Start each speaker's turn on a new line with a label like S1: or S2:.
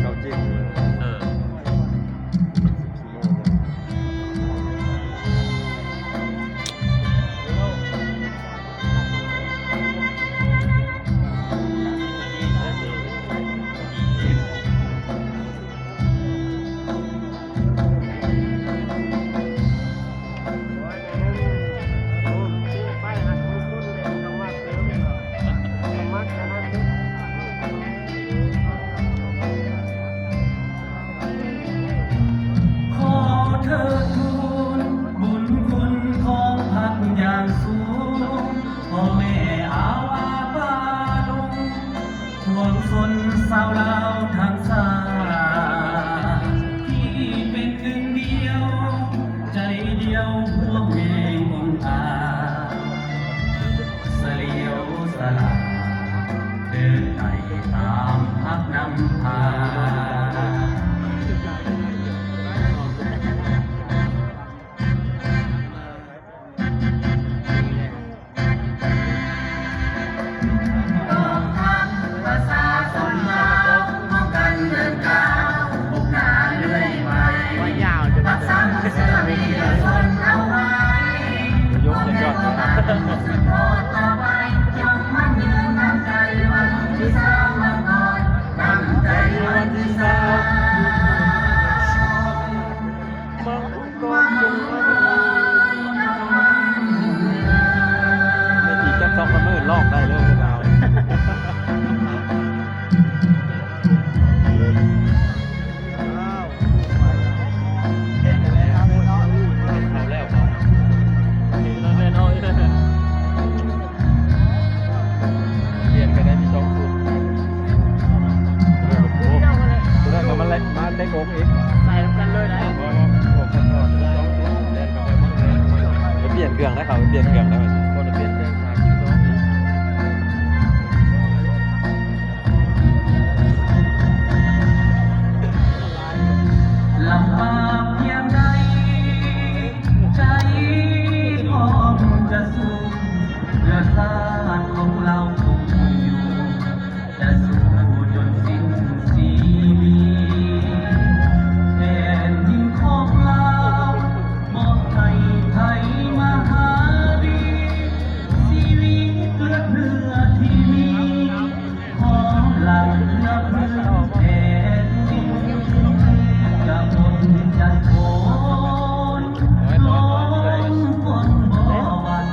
S1: เกาจริงเลย
S2: เออ
S3: ขอเธอทูลบุญคุณของพักอย่างสูงพ่อแม่อาวาบาลุงห่วงสนสาวลาวทางสาที่เป็นหนึ่งเดียวใจเดียวหัวเพลงองค์อาเสลียวสลาเดินไต่ตามพักนำพา ต้องทำภาษาสนลาวร่วมกันเดินก้าวบุกหน้าเรื่อยไปรักษาเสื้อมีชนเอาไว้พ่อแม่โบราณสืบทอดต่อไปจงมั่นยืนตั้งใจวันที่สามวันก่อนตั้งใจวันที่สาม
S1: ไม่ตีจับต้องละมือลอกได้เลยเราเปลี่ยนกันได้มีสองสูตรตัวนั้นก็มาเล็กโอ๊กอีก
S2: ใส่กันเลยนะ
S1: เปลี่ยนเครื่องได้เขาเปลี่ยนเครื่องได้ไหมคนเปลี่ยนเครื่อง